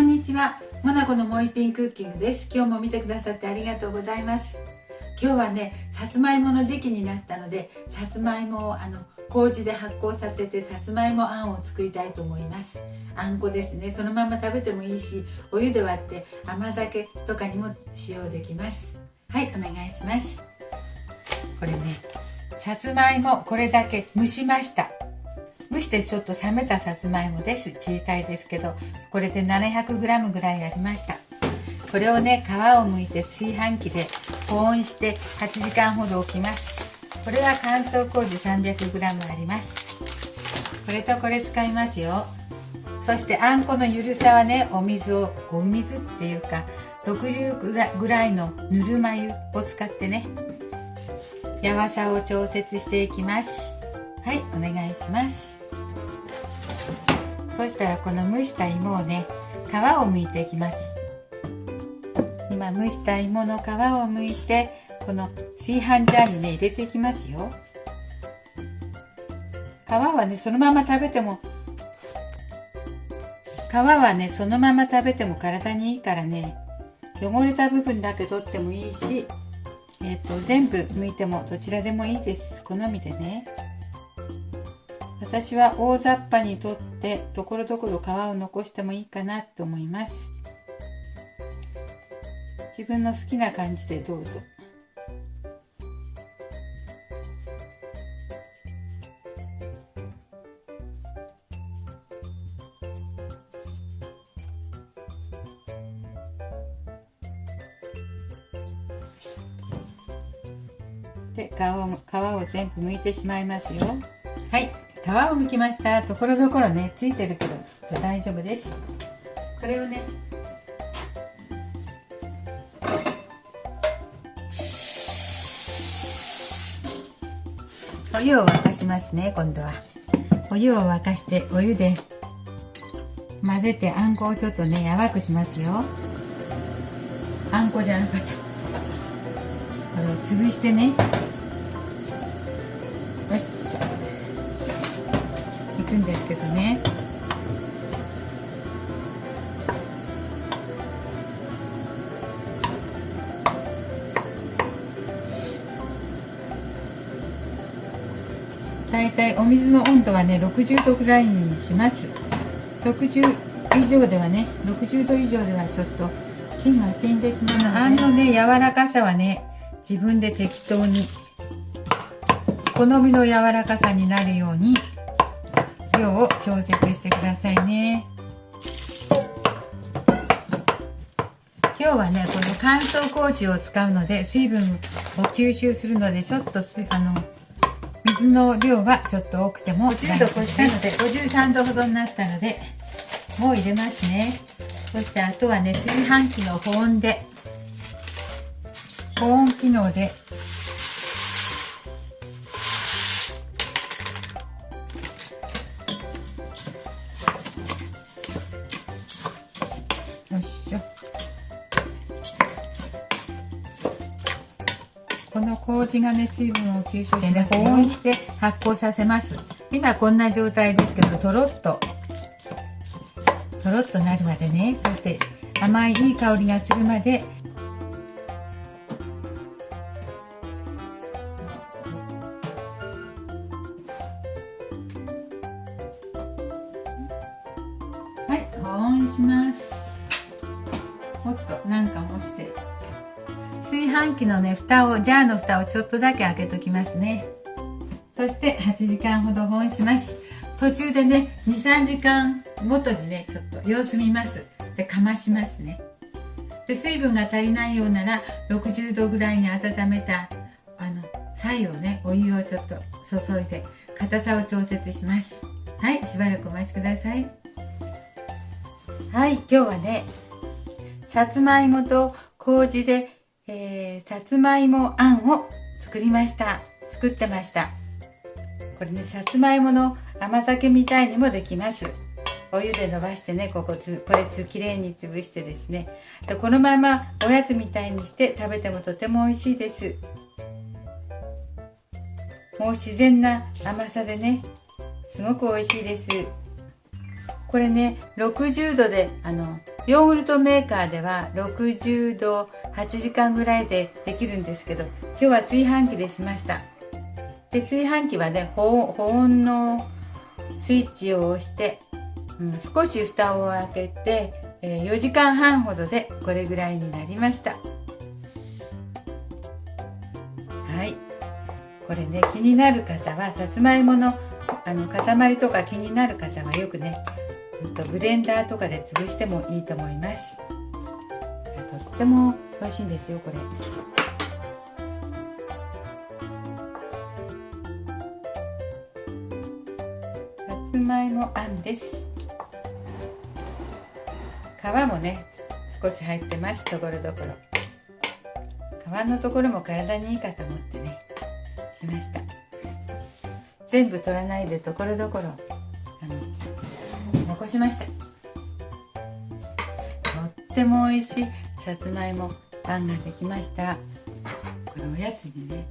んにちは。モナコのもう一品クッキングです。今日も見てくださってありがとうございます。今日はね、さつまいもの時期になったので、さつまいもを麹で発酵させてさつまいもあんを作りたいと思います。あんこですね。そのまま食べてもいいし、お湯で割って甘酒とかにも使用できます。はい、お願いします。これね、さつまいもこれだけ蒸しました。蒸してちょっと冷めたさつまいもです。小さいですけど、これで 700g ぐらいありました。これをね、皮を剥いて炊飯器で保温して8時間ほど置きます。これは乾燥麹 300g あります。これとこれ使いますよ。そしてあんこのゆるさはね、お水っていうか60ぐらいのぬるま湯を使ってね、やわさを調節していきます。はい、お願いします。そしたらこの蒸した芋をね、皮を剥いていきます。今蒸した芋の皮を剥いて、この炊飯ジャーにね入れていきますよ。皮はねそのまま食べても体にいいからね、汚れた部分だけ取ってもいいし、全部剥いてもどちらでもいいです。好みでね。私は大雑把に取ってところどころ皮を残してもいいかなと思います。自分の好きな感じでどうぞ。で、皮を全部剥いてしまいますよ。はい、皮を剥きました。ところどころねついてるけど大丈夫です。これをね、お湯を沸かしますね。今度はお湯を沸かして、お湯で混ぜてあんこをちょっとねやわくしますよ。あんこじゃなかった、これを潰してね、よっしょいくんですけどね、だいたいお水の温度はね60度ぐらいにします。60度以上ではちょっと菌が死んでしまうので、あんのね柔らかさはね自分で適当に好みの柔らかさになるように量を調節してくださいね。今日はねこの乾燥麹を使うので水分を吸収するので、ちょっと水の量はちょっと多くても50度越したので53度ほどになったのでもう入れますね。そしてあとはね、炊飯器の保温機能でよいしょ、この麹がね水分を吸収してね保温して発酵させます。今こんな状態ですけど、とろっとなるまでね、そして甘いいい香りがするまではい、保温します。もっとなんかもして、炊飯器のねジャーの蓋をちょっとだけ開けときますね。そして8時間ほど保温します。途中でね 2,3 時間ごとにねちょっと様子見ます。でかましますね。で水分が足りないようなら60度ぐらいに温めた菜をね、お湯をちょっと注いで硬さを調節します。はい、しばらくお待ちください。はい、今日はねさつまいもと麹で、さつまいもあんを作ってました。これね、さつまいもの甘酒みたいにもできます。お湯で伸ばしてね、これきれいに潰してですね、でこのままおやつみたいにして食べてもとても美味しいです。もう自然な甘さでね、すごく美味しいです。これね60度でヨーグルトメーカーでは60度8時間ぐらいでできるんですけど、今日は炊飯器でしました。で、炊飯器はね、保温のスイッチを押して、少し蓋を開けて、4時間半ほどでこれぐらいになりました。はい、これね、気になる方はさつまいもの塊とか気になる方はよくね、ブレンダーとかで潰してもいいと思います。とっても美味しいんですよ、これ。さつまいもあんです。皮もね少し入ってます。ところどころ皮のところも体にいいかと思ってねしました。全部取らないでところどころ残しました。とっても美味しいさつまいもパンができました。これおやつにね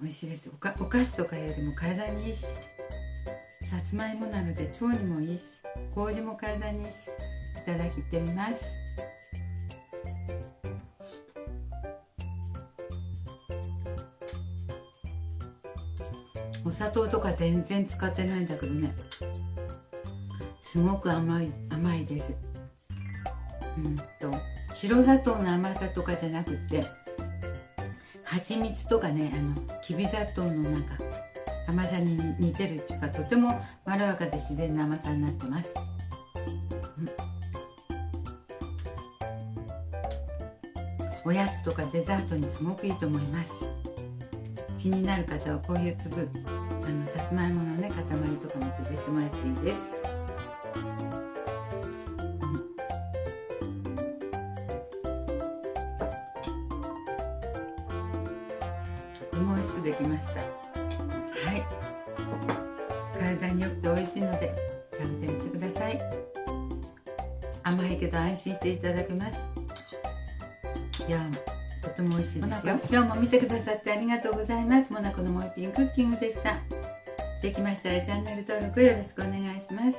美味しいです。お菓子とかよりも体にいいし、さつまいもなので腸にもいいし、麹も体にいいし、いただいてみます。お砂糖とか全然使ってないんだけどね、すごく甘いです。白砂糖の甘さとかじゃなくて、蜂蜜とかねきび砂糖のなんか甘さに似てるっていうか、とてもまろやかで自然な甘さになってます。おやつとかデザートにすごくいいと思います。気になる方はこういう粒さつまいものね塊とかも潰してもらっていいです。とても美味しくできました。はい、体に良くて美味しいので食べてみてください。甘いけど安心していただけます。いや、とても美味しいですよ。今日も見てくださってありがとうございます。モナコのもう一品クッキングでした。できましたらチャンネル登録よろしくお願いします。